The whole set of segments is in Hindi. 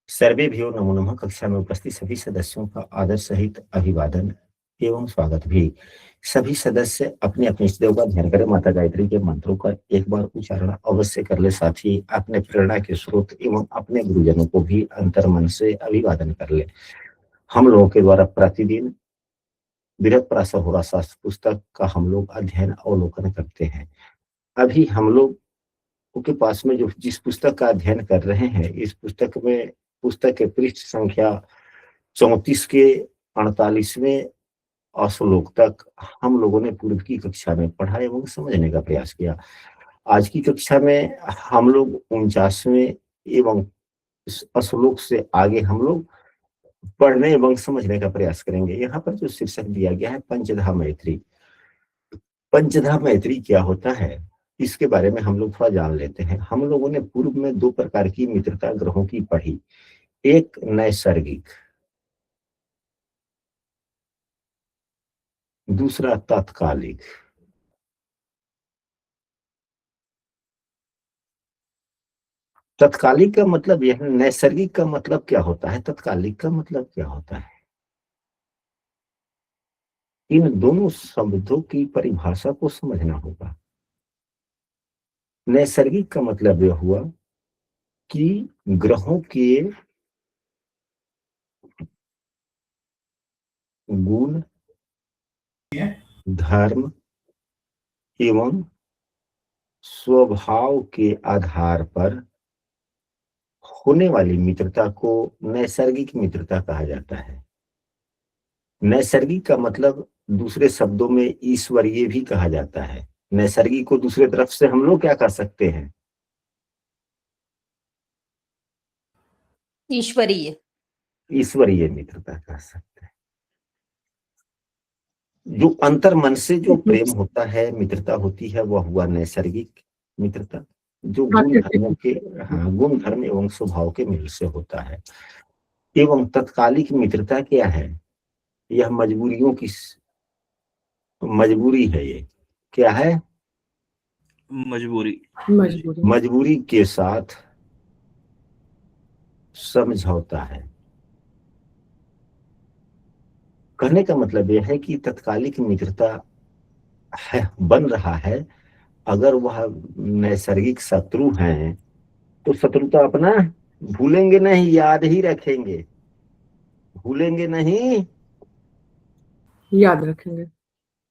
सर्वेभ्यो नमो नमः। कक्षा में उपस्थित सभी सदस्यों का आदर सहित अभिवादन एवं स्वागत भी। सभी सदस्य अपने अपने इष्टदेव का ध्यान करें। माता गायत्री के मंत्रों का एक बार उच्चारण अवश्य कर ले। साथ ही अपने प्रेरणा के स्रोत एवं अपने गुरुजनों को भी अंतर मन से अभिवादन कर ले। हम लोगों के द्वारा प्रतिदिन बृहत पराशर होरा शास्त्र पुस्तक का हम लोग अध्ययन अवलोकन करते हैं। अभी हम लोग के पास में जो जिस पुस्तक का अध्ययन कर रहे हैं, इस पुस्तक के पृष्ठ संख्या 34 के 48वें श्लोक तक हम लोगों ने पूर्व की कक्षा में पढ़ा एवं समझने का प्रयास किया। आज की कक्षा में हम लोग 49वें एवं श्लोक से आगे हम लोग पढ़ने एवं समझने का प्रयास करेंगे। यहाँ पर जो शीर्षक दिया गया है पंचधा मैत्री। पंचधा मैत्री क्या होता है, इसके बारे में हम लोग थोड़ा जान लेते हैं। हम लोगों ने पूर्व में दो प्रकार की मित्रता ग्रहों की पढ़ी, एक नैसर्गिक, दूसरा तात्कालिक। तत्कालिक का मतलब यह, नैसर्गिक का मतलब क्या होता है, तत्कालिक का मतलब क्या होता है, इन दोनों शब्दों की परिभाषा को समझना होगा। नैसर्गिक का मतलब यह हुआ कि ग्रहों के गुण, धर्म एवं स्वभाव के आधार पर होने वाली मित्रता को नैसर्गिक मित्रता कहा जाता है। नैसर्गिक का मतलब दूसरे शब्दों में ईश्वरीय भी कहा जाता है। नैसर्गिक को दूसरे तरफ से हम लोग क्या कर सकते हैं, ईश्वरीय, ईश्वरीय मित्रता कह सकते हैं। जो अंतर मन से जो प्रेम होता है, मित्रता होती है, वह हुआ नैसर्गिक मित्रता, जो गुण धर्मों के, हाँ, गुण धर्म एवं स्वभाव के मेल से होता है। एवं तत्कालिक मित्रता क्या है, यह मजबूरियों की मजबूरी है। ये क्या है, मजबूरी के साथ समझौता है। कहने का मतलब यह है कि तत्कालिक मित्रता है, बन रहा है, अगर वह नैसर्गिक शत्रु हैं तो शत्रुता अपना भूलेंगे नहीं, याद ही रखेंगे। भूलेंगे नहीं, याद रखेंगे।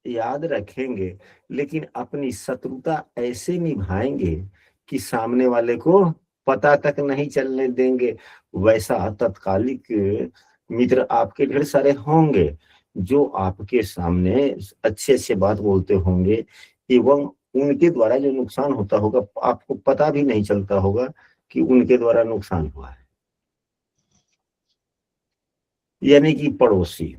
याद रखेंगे, लेकिन अपनी शत्रुता ऐसे निभाएंगे कि सामने वाले को पता तक नहीं चलने देंगे। वैसा तत्कालिक मित्र आपके ढेर सारे होंगे जो आपके सामने अच्छे अच्छे बात बोलते होंगे एवं उनके द्वारा जो नुकसान होता होगा आपको पता भी नहीं चलता होगा कि उनके द्वारा नुकसान हुआ है। यानी कि पड़ोसी,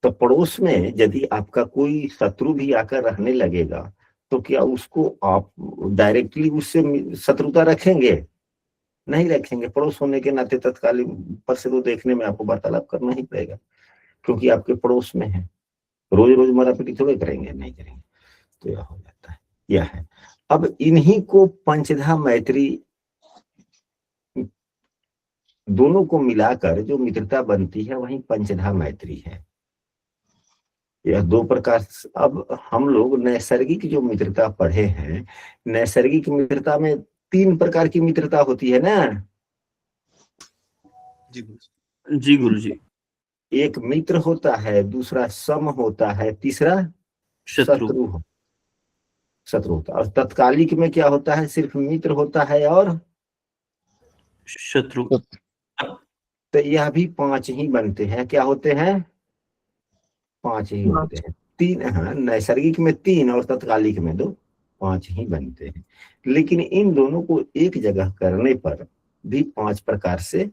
तो पड़ोस में यदि आपका कोई शत्रु भी आकर रहने लगेगा तो क्या उसको आप डायरेक्टली उससे शत्रुता रखेंगे? नहीं रखेंगे। पड़ोस होने के नाते तत्कालीन पर से तो देखने में आपको वार्तालाप करना ही पड़ेगा, क्योंकि आपके पड़ोस में है। रोज रोज मारापीटी थोड़े करेंगे, नहीं करेंगे। तो यह हो जाता है, यह है। अब इन्हीं को पंचधा मैत्री, दोनों को मिलाकर जो मित्रता बनती है वही पंचधा मैत्री है। यह दो प्रकार। अब हम लोग नैसर्गिक जो मित्रता पढ़े हैं, नैसर्गिक मित्रता में तीन प्रकार की मित्रता होती है ना। जी गुरु जी। एक मित्र होता है, दूसरा सम होता है, तीसरा शत्रु होता है। और तत्कालिक में क्या होता है, सिर्फ मित्र होता है और शत्रु। तो यह भी पांच ही बनते हैं। क्या होते हैं, पांच ही होते हैं। तीन, हाँ, नैसर्गिक में तीन और तत्कालिक में दो, पांच ही बनते हैं। लेकिन इन दोनों को एक जगह करने पर भी पांच प्रकार से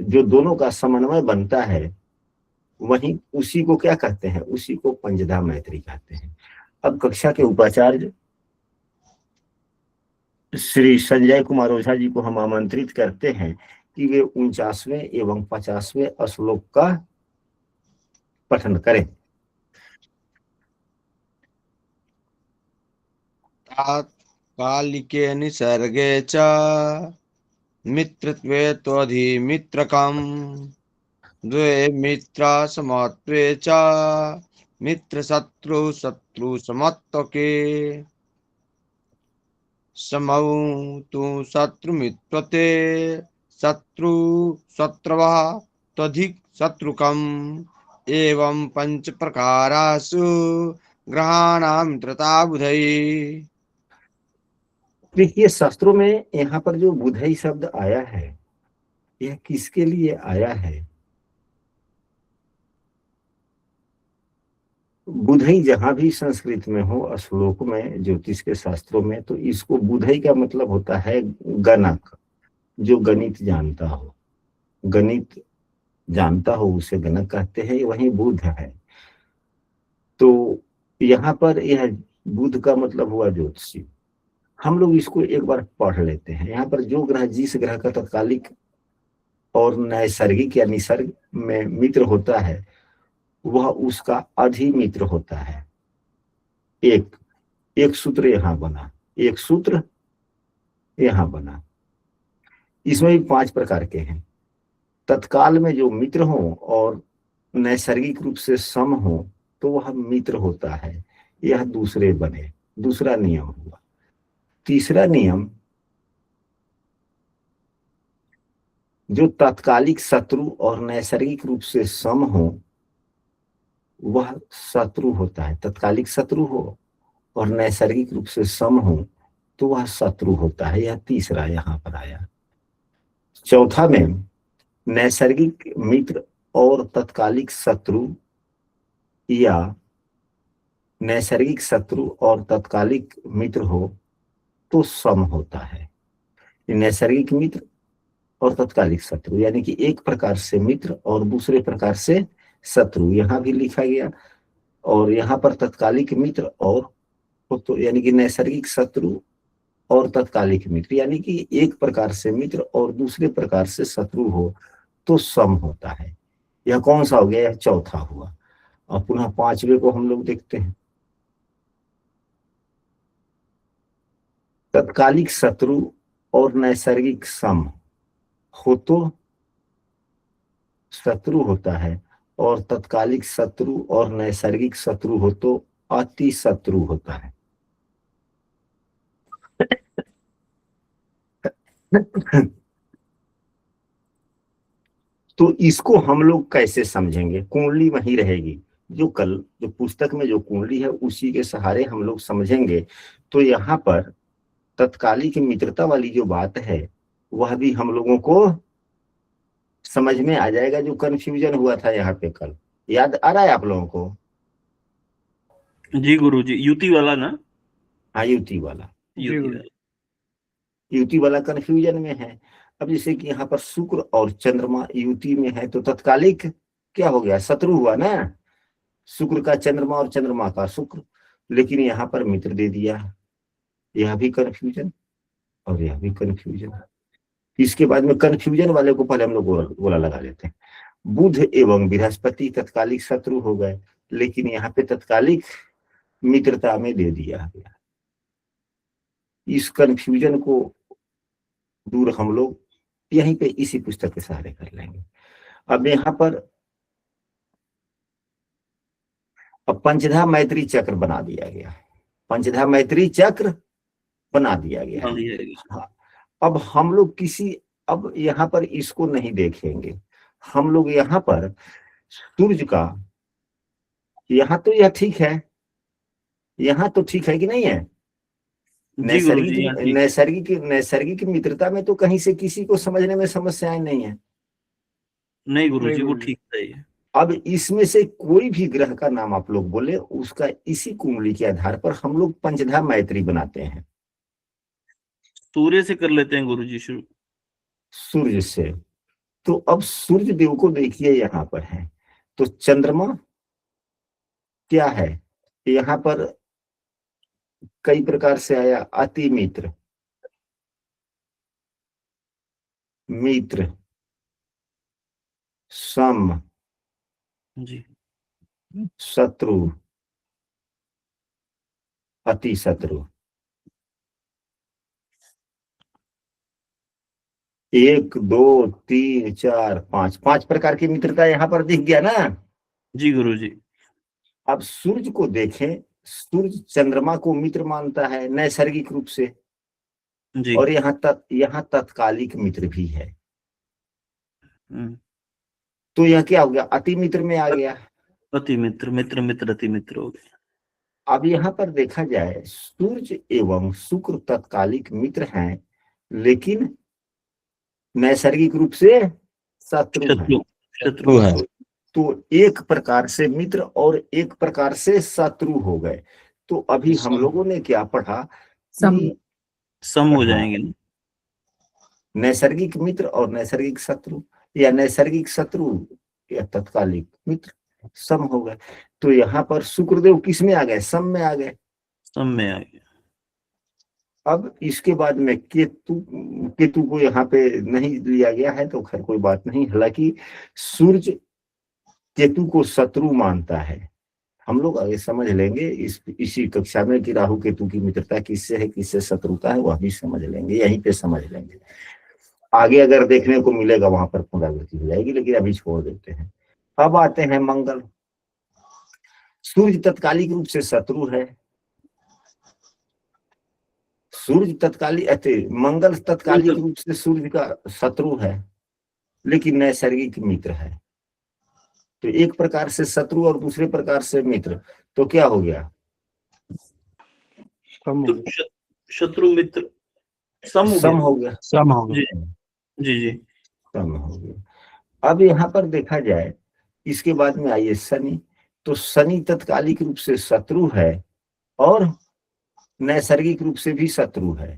जो दोनों का समन्वय बनता है, वही उसी को क्या कहते हैं, उसी को पंचधा मैत्री कहते हैं। अब कक्षा के उपाचार्य श्री संजय कुमार ओझा जी को हम आमंत्रित करते हैं कि वे 49वें एवं 50वें श्लोक का पठन करें। कालिके निसर्गे च मित्रत्वे त्वधिमित्रकम् द्वे मित्रा समत्वे च मित्रशत्रु शत्रुसमत्वके समौ तु शत्रुमित्रते शत्रु शत्रवः त्वधिक शत्रुकम् एवं पंच प्रकारासु ग्रहाणां मित्रता बुधैः। देखिए शास्त्रों में यहाँ पर जो बुधई शब्द आया है यह किसके लिए आया है? बुधई जहां भी संस्कृत में हो, श्लोक में, ज्योतिष के शास्त्रों में, तो इसको बुधई का मतलब होता है गणक, जो गणित जानता हो। गणित जानता हो उसे गणक कहते हैं, वही बुध है। तो यहाँ पर यह बुध का मतलब हुआ ज्योतिषी। हम लोग इसको एक बार पढ़ लेते हैं। यहाँ पर जो ग्रह, जिस ग्रह का तत्कालिक और नैसर्गिक या निसर्ग में मित्र होता है वह उसका अधिमित्र होता है। एक एक सूत्र यहाँ बना, एक सूत्र यहाँ बना। इसमें भी 5 प्रकार के हैं। तत्काल में जो मित्र हो और नैसर्गिक रूप से सम हो तो वह मित्र होता है। यह दूसरे बने, दूसरा नियम हुआ। तीसरा नियम, जो तात्कालिक शत्रु और नैसर्गिक रूप से सम हो वह शत्रु होता है। तत्कालिक शत्रु हो और नैसर्गिक रूप से सम हो तो वह शत्रु होता है। यह तीसरा यहाँ पर आया। चौथा में नैसर्गिक मित्र और तत्कालिक शत्रु या नैसर्गिक शत्रु और तत्कालिक मित्र हो तो सम होता है। नैसर्गिक मित्र और तत्कालिक शत्रु यानी कि एक प्रकार से मित्र और दूसरे प्रकार से शत्रु, यहाँ भी लिखा गया। और यहाँ पर तत्कालिक मित्र और तो यानी कि नैसर्गिक शत्रु और तत्कालिक मित्र, यानी कि एक प्रकार से मित्र और दूसरे प्रकार से शत्रु हो तो सम होता है। यह कौन सा हो गया? यह चौथा हुआ। और पुनः 5वें को हम लोग देखते हैं। तत्कालिक शत्रु और नैसर्गिक सम हो तो शत्रु होता है, और तत्कालिक शत्रु और नैसर्गिक शत्रु हो तो अति शत्रु होता है। तो इसको हम लोग कैसे समझेंगे? कुंडली वही रहेगी, जो पुस्तक में जो कुंडली है उसी के सहारे हम लोग समझेंगे। तो यहाँ पर तत्कालिक मित्रता वाली जो बात है वह भी हम लोगों को समझ में आ जाएगा। जो कंफ्यूजन हुआ था यहाँ पे कल, याद आ रहा है आप लोगों को? जी गुरु जी, युति वाला ना? हाँ, युति वाला। युति वाला कंफ्यूजन में है। अब जैसे कि यहाँ पर शुक्र और चंद्रमा युति में है तो तत्कालिक क्या हो गया? शत्रु हुआ ना। शुक्र का चंद्रमा और चंद्रमा का शुक्र, लेकिन यहाँ पर मित्र दे दिया। यह भी कंफ्यूजन और यह भी कंफ्यूजन। इसके बाद में कंफ्यूजन वाले को पहले हम लोग गोला लगा लेते हैं। बुध एवं बृहस्पति तत्कालिक शत्रु हो गए, लेकिन यहाँ पे तत्कालिक मित्रता में दे दिया गया। इस कंफ्यूजन को दूर हम लोग यहीं पे इसी पुस्तक के सहारे कर लेंगे। अब यहाँ पर अब पंचधा मैत्री चक्र बना दिया गया। पंचधा मैत्री चक्र बना दिया गया है। हाँ, अब हम लोग अब यहाँ पर इसको नहीं देखेंगे। हम लोग यहाँ पर सूर्य का, यहाँ तो यह ठीक है, यहाँ तो ठीक है कि नहीं है? नैसर्गिक मित्रता में तो कहीं से किसी को समझने में समस्याएं नहीं है। नहीं गुरु जी, वो ठीक है। अब इसमें से कोई भी ग्रह का नाम आप लोग बोले, उसका इसी कुंडली के आधार पर हम लोग पंचधा मैत्री बनाते हैं। सूर्य से कर लेते हैं गुरु जी शुरू। सूर्य से तो अब सूर्य देव को देखिए यहाँ पर है, तो चंद्रमा क्या है? यहाँ पर कई प्रकार से आया। अति मित्र, मित्र, सम जी, शत्रु, अति शत्रु। 1 2 3 4 5 5 प्रकार की मित्रता यहाँ पर दिख गया ना। जी गुरुजी। अब सूर्य को देखें, सूर्य चंद्रमा को मित्र मानता है नैसर्गिक रूप से, जी। और यहाँ तत्कालिक मित्र भी है। हम्म, तो यह क्या हो गया, अति मित्र में आ गया। अति मित्र, मित्र मित्र अति मित्र हो गया। अब यहाँ पर देखा जाए, सूर्य एवं शुक्र तत्कालिक मित्र हैं, लेकिन नैसर्गिक रूप से शत्रु हैं। शत्रु, शत्रु है। तो एक प्रकार से मित्र और एक प्रकार से शत्रु हो गए। तो अभी हम लोगों ने क्या पढ़ा सम कि सम हो जाएंगे ना। नैसर्गिक मित्र और नैसर्गिक शत्रु, या नैसर्गिक शत्रु या तत्कालिक मित्र सम हो गए। तो यहाँ पर शुक्रदेव किस में आ गए, सम में आ गए। सम में आ गया। अब इसके बाद में केतु को यहाँ पे नहीं लिया गया है, तो खैर कोई बात नहीं। हालांकि सूर्य केतु को शत्रु मानता है। हम लोग आगे समझ लेंगे इसी कक्षा में कि राहु केतु की मित्रता किससे है, किससे शत्रुता है, वह भी समझ लेंगे, यहीं पे समझ लेंगे। आगे अगर देखने को मिलेगा वहां पर पुनरावृत्ति हो जाएगी, लेकिन अभी छोड़ देते हैं। अब आते हैं मंगल। सूर्य तत्कालिक रूप से शत्रु है, मंगल तत्कालिक रूप से सूर्य का शत्रु है, लेकिन नैसर्गिक मित्र है। तो एक प्रकार से शत्रु और दूसरे प्रकार से मित्र, तो क्या हो गया, शत्रु मित्र सम हो गया। जी जी जी। सम हो गया। अब यहाँ पर देखा जाए, इसके बाद में आइए शनि। तो शनि तत्कालिक रूप से शत्रु है और नैसर्गिक रूप से भी शत्रु है।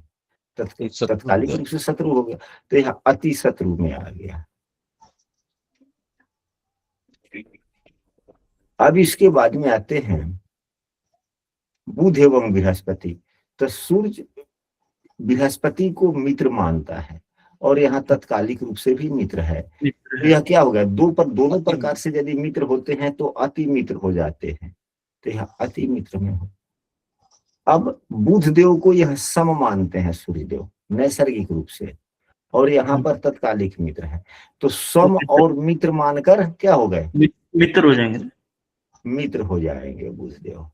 तत्कालिक रूप से शत्रु हो गया, तो यहाँ अति शत्रु में आ गया। अब इसके बाद में आते हैं बुध एवं बृहस्पति। तो सूर्य बृहस्पति को मित्र मानता है और यहाँ तत्कालिक रूप से भी मित्र है। तो यह क्या होगा, दोनों प्रकार से यदि मित्र होते हैं तो अति मित्र हो जाते हैं। तो यह अति मित्र में हो। अब बुध देव को यह सम मानते हैं सूर्यदेव नैसर्गिक रूप से, और यहाँ पर तत्कालिक मित्र है। तो सम और मित्र मानकर क्या हो गए, मित्र हो जाएंगे, मित्र हो जाएंगे बुध देव।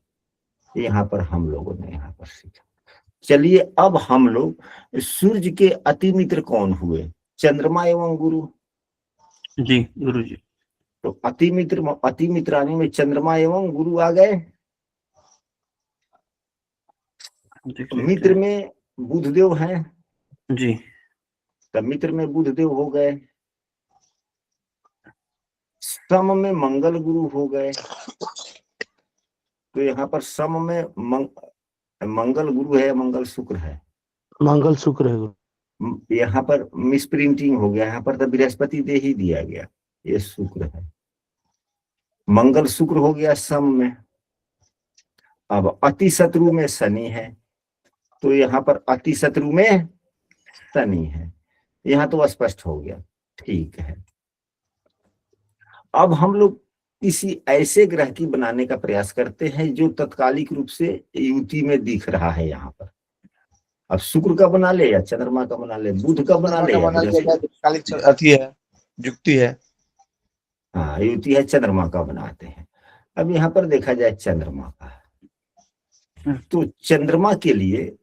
यहाँ पर हम लोगों ने यहाँ पर सीखा। चलिए अब हम लोग सूर्य के अति मित्र कौन हुए, चंद्रमा एवं गुरु। जी गुरु जी। तो अति मित्रानी में चंद्रमा एवं गुरु आ गए। मित्र में बुधदेव हैं जी, तब मित्र में बुधदेव हो गए। सम में मंगल गुरु हो गए। तो यहाँ पर सम में मंगल गुरु है, मंगल शुक्र है, मंगल शुक्र है गुरु। यहाँ पर मिसप्रिंटिंग हो गया, यहाँ पर तो बृहस्पति दे ही दिया गया, ये शुक्र है। मंगल शुक्र हो गया सम में। अब अति शत्रु में शनि है, तो यहाँ पर अति शत्रु में शनि है। यहाँ तो स्पष्ट हो गया, ठीक है। अब हम लोग किसी ऐसे ग्रह की बनाने का प्रयास करते हैं जो तत्कालिक रूप से युति में दिख रहा है यहाँ पर। अब शुक्र का बना ले या चंद्रमा का बना ले, बुध का बना ले है, युक्ति है। हाँ युति है, चंद्रमा का बनाते हैं। अब यहाँ पर देखा जाए चंद्रमा का, तो चंद्रमा के लिए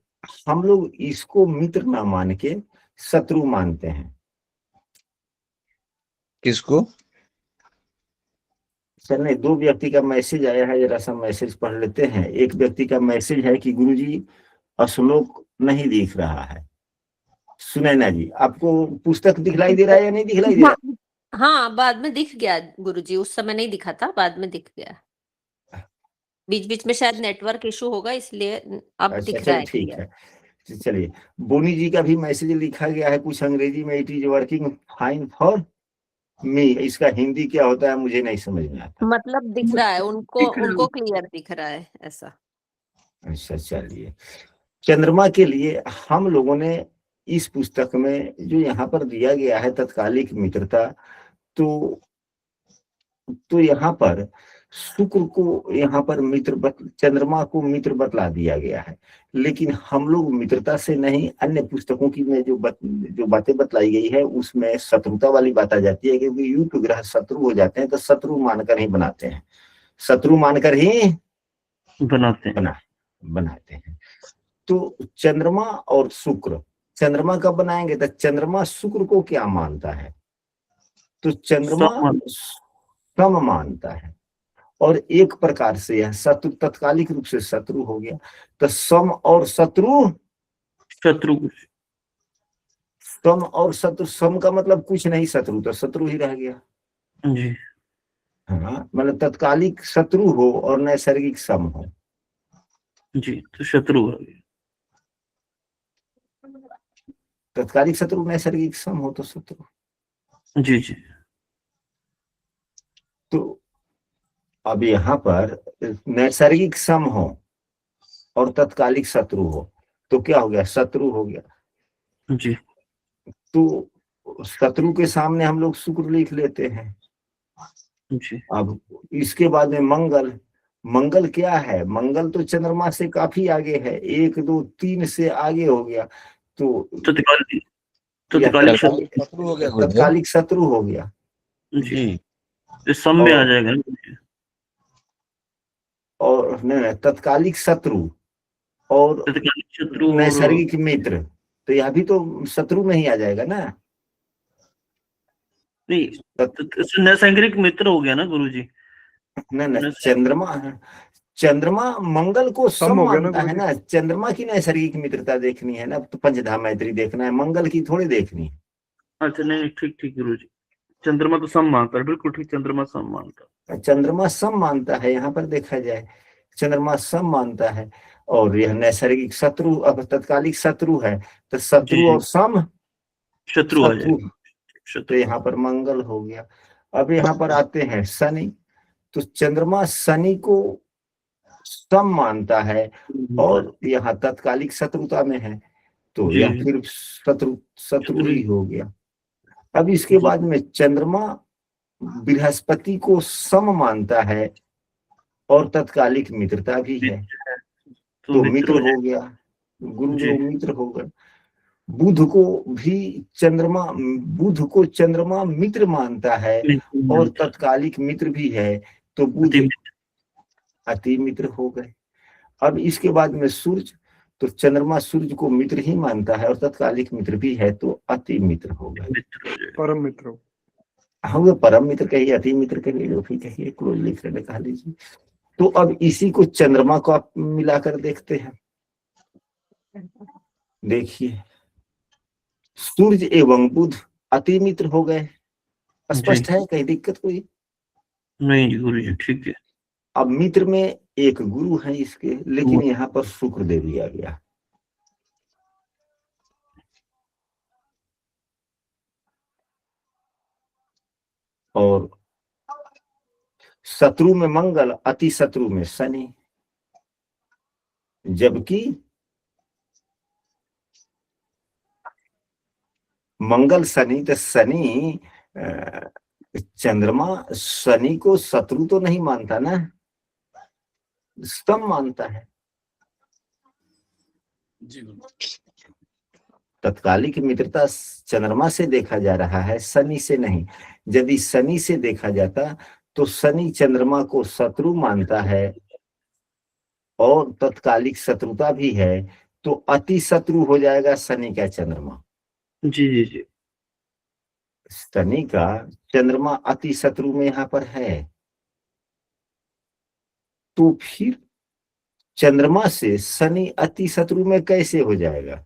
हम लोग इसको मित्र ना मान के शत्रु मानते हैं। किसको? सर नहीं, दो व्यक्ति का मैसेज आया है, जरा सा मैसेज पढ़ लेते हैं। एक व्यक्ति का मैसेज है कि गुरुजी श्लोक नहीं दिख रहा है। सुनैना जी, आपको पुस्तक दिखलाई दे रहा है या नहीं दिखलाई दे रहा है? हाँ, बाद में दिख गया गुरुजी, उस समय नहीं दिखा था, बाद में दिख गया। बीच बीच में शायद नेटवर्क इशू होगा, इसलिए अब दिख रहा है। ठीक है, चलिए। बोनी जी का भी मैसेज लिखा गया है कुछ अंग्रेजी में, it is working fine for me. इसका हिंदी क्या होता है मुझे नहीं समझ में आता। मतलब दिख रहा है उनको क्लियर दिख रहा है ऐसा। अच्छा चलिए, चंद्रमा के लिए हम लोगों ने इस पुस्तक में जो यहाँ पर दिया गया है तत्कालिक मित्रता, तो यहाँ पर शुक्र को यहाँ पर चंद्रमा को मित्र बतला दिया गया है, लेकिन हम लोग मित्रता से नहीं, अन्य पुस्तकों की में जो बातें बतलाई गई है उसमें शत्रुता वाली बात आ जाती है, क्योंकि युक्त ग्रह शत्रु हो जाते हैं तो शत्रु मानकर ही बनाते हैं, शत्रु मानकर ही बनाते हैं। तो चंद्रमा और शुक्र, चंद्रमा कब बनाएंगे तो चंद्रमा शुक्र को क्या मानता है, तो चंद्रमा सम मानता है, और एक प्रकार से यह शत्रु तत्कालिक रूप से शत्रु हो गया। तो सम और शत्रु, सम और शत्रु, सम का मतलब कुछ नहीं, शत्रु तो शत्रु ही रह गया जी। हाँ, मतलब तत्कालिक शत्रु हो और नैसर्गिक सम हो जी, तो शत्रु हो गया। तत्कालिक शत्रु नैसर्गिक सम हो तो शत्रु। जी जी। तो अब यहाँ पर नैसर्गिक सम हो और तत्कालिक शत्रु हो तो क्या हो गया, शत्रु हो गया जी। तो शत्रु के सामने हम लोग शुक्र लिख लेते हैं जी। अब इसके बाद में मंगल, मंगल क्या है, मंगल तो चंद्रमा से काफी आगे है, 1 2 3 से आगे हो गया, तो तत्कालिक शत्रु हो गया जी, इस सम में आ जाएगा ना। और नहीं, तत्कालिक शत्रु और नैसर्गिक मित्र, तो यह भी तो शत्रु में ही आ जाएगा ना। नहीं, नैसर्गिक मित्र हो गया ना गुरुजी। नहीं, चंद्रमा मंगल को सम मानता है ना, चंद्रमा की नैसर्गिक मित्रता देखनी है ना, तो पंचधाम मैत्री देखना है, मंगल की थोड़ी देखनी है। अच्छा नहीं, ठीक ठीक गुरुजी, चंद्रमा तो सम मानता है, बिल्कुल ठीक, चंद्रमा सम मानता है, चंद्रमा सम मानता है, यहाँ पर देखा जाए चंद्रमा सम मानता है, और यह नैसर्गिक शत्रु, अब तत्कालिक शत्रु है तो शत्रु और सम शत्रु, तो यहाँ पर मंगल हो गया। अब यहाँ पर आते हैं शनि, तो चंद्रमा शनि को सम मानता है और यहाँ तत्कालिक शत्रुता में है, तो यह फिर शत्रु ही हो गया। अब इसके बाद में चंद्रमा बृहस्पति को सम मानता है और तत्कालिक मित्रता भी है, तो मित्र हो गया, गुरु जो मित्र हो गए। बुध को चंद्रमा मित्र मानता है और तत्कालिक मित्र भी है, तो बुध अति मित्र हो गए। अब इसके बाद में सूर्य, तो चंद्रमा सूर्य को मित्र ही मानता है और तत्कालिक मित्र भी है, तो अति मित्र हो गए, परम मित्र। हाँ, परम मित्र कहिए, अति मित्र कहिए, जो भी कहिए, क्लोज लिख निकाल लीजिए। तो अब इसी को चंद्रमा को आप मिलाकर देखते हैं, देखिए सूर्य एवं बुध अति मित्र हो गए, स्पष्ट है, कहीं दिक्कत कोई नहीं गुरुजी, ठीक है। अब मित्र में एक गुरु है इसके, लेकिन यहाँ पर शुक्र दे दिया गया, और शत्रु में मंगल, अति शत्रु में शनि, जबकि मंगल शनि, तो शनि चंद्रमा शनि को शत्रु तो नहीं मानता ना, सम मानता है। तत्कालिक मित्रता चंद्रमा से देखा जा रहा है, शनि से नहीं। यदि शनि से देखा जाता तो शनि चंद्रमा को शत्रु मानता है और तत्कालिक शत्रुता भी है, तो अति शत्रु हो जाएगा शनि का चंद्रमा। जी जी जी, शनि का चंद्रमा अति शत्रु में यहाँ पर है, तो फिर चंद्रमा से शनि अति शत्रु में कैसे हो जाएगा?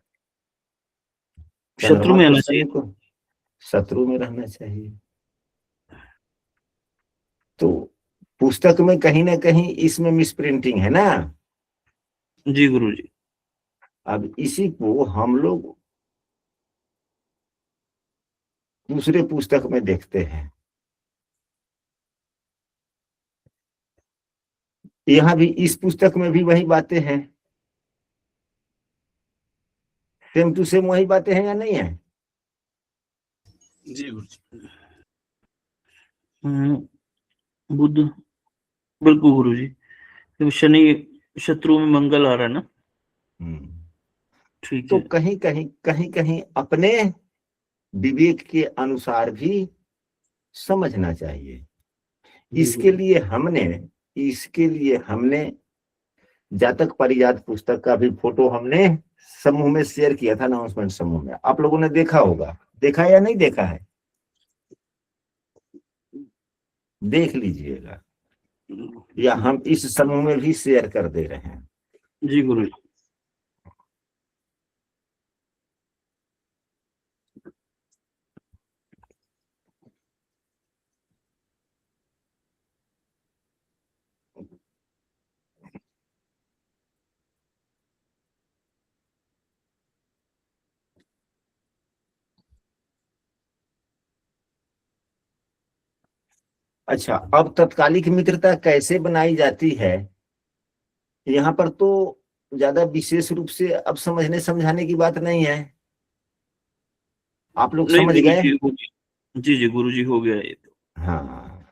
शत्रु में रहना चाहिए, शत्रु में रहना चाहिए। तो पुस्तक में कहीं ना कहीं इसमें मिसप्रिंटिंग है ना। जी गुरुजी। अब इसी को हम लोग दूसरे पुस्तक में देखते हैं, यहाँ भी इस पुस्तक में भी वही बातें हैं, सेम टू सेम वही बातें हैं या नहीं है? जी गुरुजी। बुध बिल्कुल गुरुजी, क्योंकि शनि शत्रु में मंगल आ रहा है ना। ठीक तो है। कहीं कहीं अपने विवेक के अनुसार भी समझना चाहिए। इसके लिए हमने जातक परिजात पुस्तक का भी फोटो हमने समूह में शेयर किया था, अनाउंसमेंट समूह में। आप लोगों ने देखा होगा, देखा या नहीं देखा है? देख लीजिएगा, या हम इस समूह में भी शेयर कर दे रहे हैं। जी गुरुजी। अच्छा, अब तत्कालिक मित्रता कैसे बनाई जाती है, यहाँ पर तो ज्यादा विशेष रूप से अब समझने समझाने की बात नहीं है, आप लोग नहीं समझ गए। जी जी गुरुजी, हो गया ये तो। हाँ,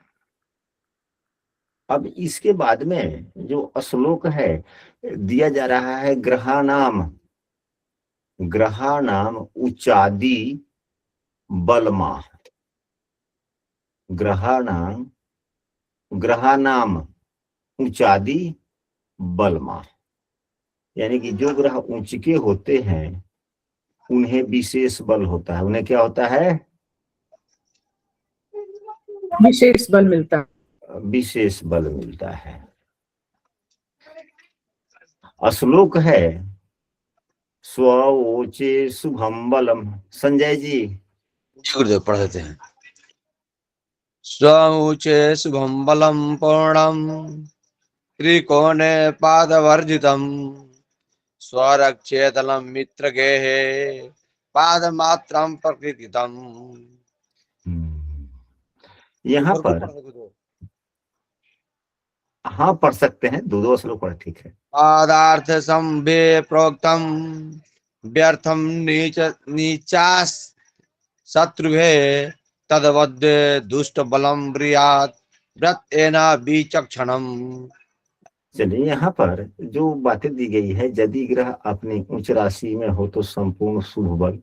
अब इसके बाद में जो श्लोक है दिया जा रहा है, ग्रहाणाम उच्चादि बलमा, ग्रहानाम उच्चादि बलमा, यानी कि जो ग्रह ऊंच के होते हैं उन्हें विशेष बल होता है। उन्हें क्या होता है? विशेष बल मिलता है। विशेष बल मिलता है। श्लोक है स्वोचे शुभम बलम। संजय जी। जी गुरुदेव, पढ़ देते हैं। स्वमुचे शुभम बलम पूर्णम त्रिकोणे पादवर्जितम स्वरक्षेतलम मित्र गेहे पादमात्रम प्रकृतितम। यहाँ और कोई पर पढ़ दे गुरुदेव। हाँ पढ़ सकते हैं, दो श्लोक पढ़, ठीक है। पादार्थ संभे प्रोक्तम व्यर्थम नीचास शत्रुभे तदवद्य दुष्ट बलम ब्रियात व्रतेना विचक्षणम। चलिए, यहाँ पर जो बातें दी गई है, यदि ग्रह अपनी उच्च राशि में हो तो संपूर्ण शुभ बल,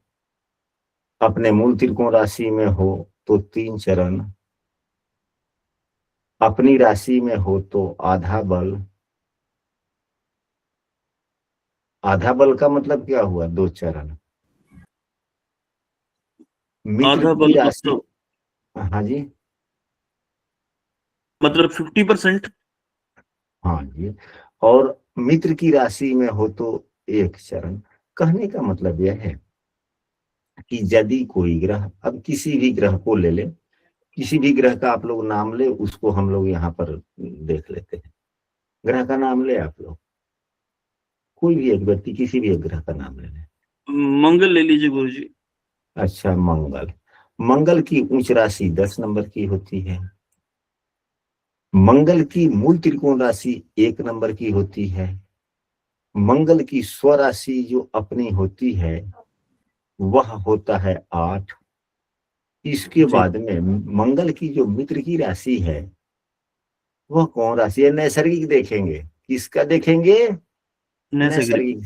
अपने मूल त्रिकोण राशि में हो तो 3 चरण, अपनी राशि में हो तो आधा बल। आधा बल का मतलब क्या हुआ? 2 चरण। मित्र आधा की बल राशि, हाँ जी, मतलब 50%। हाँ जी, और मित्र की राशि में हो तो 1 चरण। कहने का मतलब यह है कि यदि कोई ग्रह, अब किसी भी ग्रह को ले ले, किसी भी ग्रह का आप लोग नाम ले, उसको हम लोग यहाँ पर देख लेते हैं। ग्रह का नाम ले आप लोग, कोई भी एक व्यक्ति किसी भी एक ग्रह का नाम ले ले। मंगल ले लीजिए गुरुजी। अच्छा, मंगल की उच्च राशि 10 नंबर की होती है। मंगल की मूल त्रिकोण राशि 1 नंबर की होती है। मंगल की स्वराशि जो अपनी होती है वह होता है 8। इसके जी। बाद में मंगल की जो मित्र की राशि है वह कौन राशि है? नैसर्गिक देखेंगे, किसका देखेंगे? नैसर्गिक। नैसर्गिक।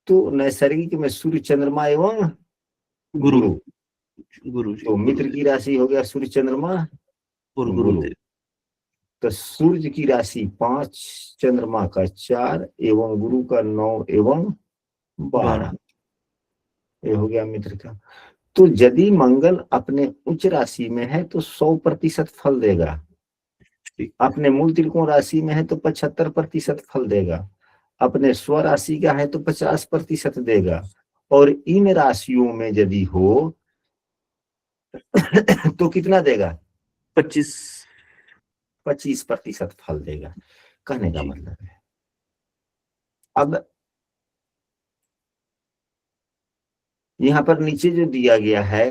तो नैसर्गिक में सूर्य चंद्रमा एवं गुरु। गुरु। गुरुजी तो मित्र गुरुदेव की राशि हो गया सूर्य चंद्रमा और गुरु। गुरुदेव। तो सूर्य की राशि 5, चंद्रमा का 4 एवं गुरु का 9 एवं 12, 12। ये हो गया मित्र का। तो यदि मंगल अपने उच्च राशि में है तो 100% फल देगा, अपने मूल त्रिकोण राशि में है तो 75% फल देगा, अपने स्व राशि का है तो 50% देगा, और इन राशियों में यदि हो तो कितना देगा? 25। 25% फल देगा। कहने का जी। मतलब है, अब यहाँ पर नीचे जो दिया गया है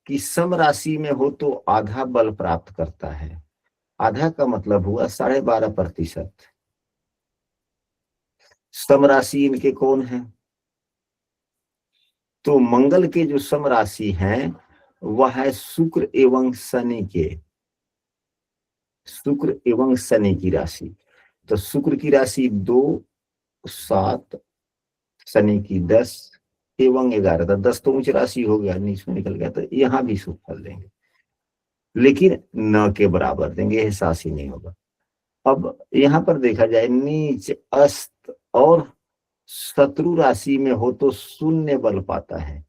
कि सम राशि में हो तो आधा बल प्राप्त करता है। आधा का मतलब हुआ 12.5%। सम राशि इनके कौन है? तो मंगल के जो सम राशि हैं वह है शुक्र एवं शनि के। शुक्र एवं शनि की राशि। तो शुक्र की राशि 2, 7, शनि की 10 एवं 11। तो 10 तो उच्च राशि हो गया, नीच में निकल गया, तो यहाँ भी शुभ फल देंगे, लेकिन न के बराबर देंगे, एहसास ही नहीं होगा। अब यहाँ पर देखा जाए, नीच, अस्त और शत्रु राशि में हो तो शून्य बल पाता है,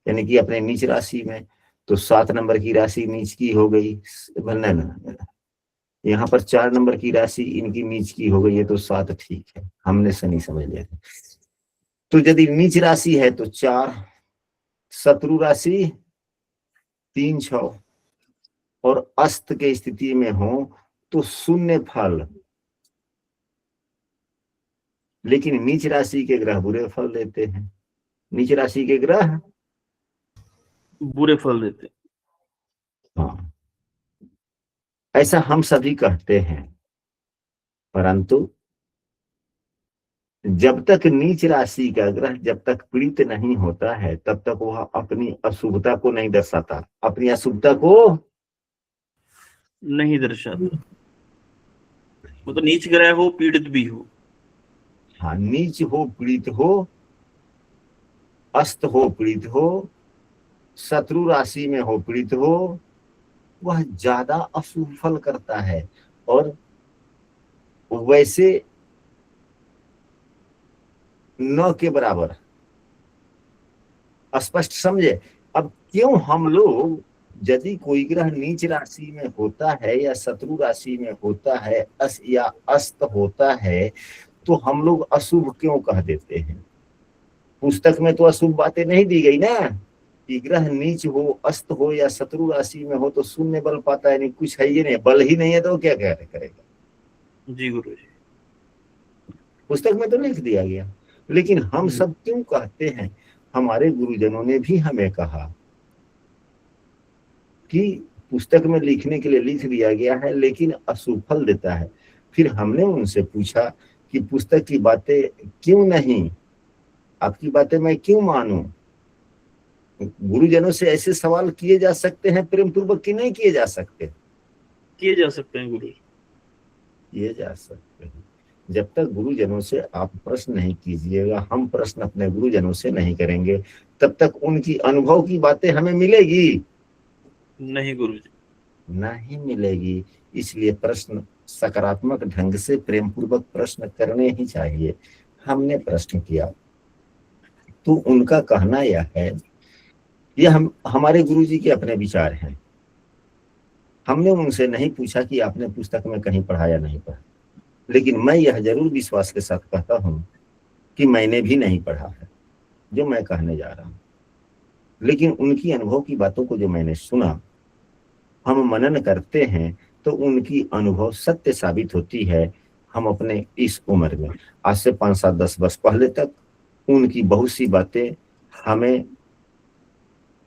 यानी कि अपने नीच राशि में तो 7 नंबर की राशि नीच की हो गई, नहीं, यहाँ पर 4 नंबर की राशि इनकी नीच की हो गई है, तो 7 ठीक है, हमने शनि समझ लिया था। तो यदि नीच राशि है तो 4, शत्रु राशि 3, 6 और अस्त के स्थिति में हो तो शून्य फल, लेकिन नीच राशि के ग्रह बुरे फल देते हैं। नीच राशि के ग्रह बुरे फल देते। हाँ, ऐसा हम सभी कहते हैं, परंतु जब तक नीच राशि का ग्रह जब तक पीड़ित नहीं होता है तब तक वह अपनी अशुभता को नहीं दर्शाता, अपनी अशुभता को नहीं दर्शाता, मतलब नीच ग्रह हो, पीड़ित भी हो। हाँ, नीच हो, पीड़ित हो, अस्त हो, पीड़ित हो, शत्रु राशि में हो, पीड़ित हो, वह ज्यादा अशुभ फल करता है। और वैसे न के बराबर, स्पष्ट समझे। अब क्यों हम लोग, यदि कोई ग्रह नीच राशि में होता है या शत्रु राशि में होता है या अस्त होता है, तो हम लोग अशुभ क्यों कह देते हैं? पुस्तक में तो अशुभ बातें नहीं दी गई ना, कि ग्रह नीच हो, अस्त हो या शत्रु राशि में हो तो शून्य बल पाता है, नहीं कुछ है ही नहीं, बल ही नहीं है तो क्या करेगा? जी गुरु जी, पुस्तक में तो लिख दिया गया, लेकिन हम सब क्यों कहते हैं? हमारे गुरुजनों ने भी हमें कहा कि पुस्तक में लिखने के लिए लिख दिया गया है, लेकिन अशुभ फल देता है। फिर हमने उनसे पूछा कि पुस्तक की बातें क्यों नहीं, आपकी बातें मैं क्यों मानूं? गुरुजनों से ऐसे सवाल किए जा सकते हैं प्रेम पूर्वक कि नहीं किए जा सकते? किए जा सकते हैं गुरु, किए जा सकते हैं। जब तक गुरुजनों से आप प्रश्न नहीं कीजिएगा, हम प्रश्न अपने गुरुजनों से नहीं करेंगे, तब तक उनकी अनुभव की बातें हमें मिलेगी नहीं गुरु जी, नहीं मिलेगी। इसलिए प्रश्न सकारात्मक ढंग से प्रेम पूर्वक प्रश्न करने ही चाहिए। हमने प्रश्न किया तो उनका कहना यह है, यह हमारे गुरुजी के अपने विचार हैं। हमने उनसे नहीं पूछा कि आपने पुस्तक में कहीं पढ़ा या नहीं पढ़ा, लेकिन मैं यह जरूर विश्वास के साथ कहता हूं कि मैंने भी नहीं पढ़ा है जो मैं कहने जा रहा हूं, लेकिन उनकी अनुभव की बातों को जो मैंने सुना, हम मनन करते हैं तो उनकी अनुभव सत्य साबित होती है। हम अपने इस उम्र में, आज से 5, 7, 10 वर्ष पहले तक उनकी बहुत सी बातें हमें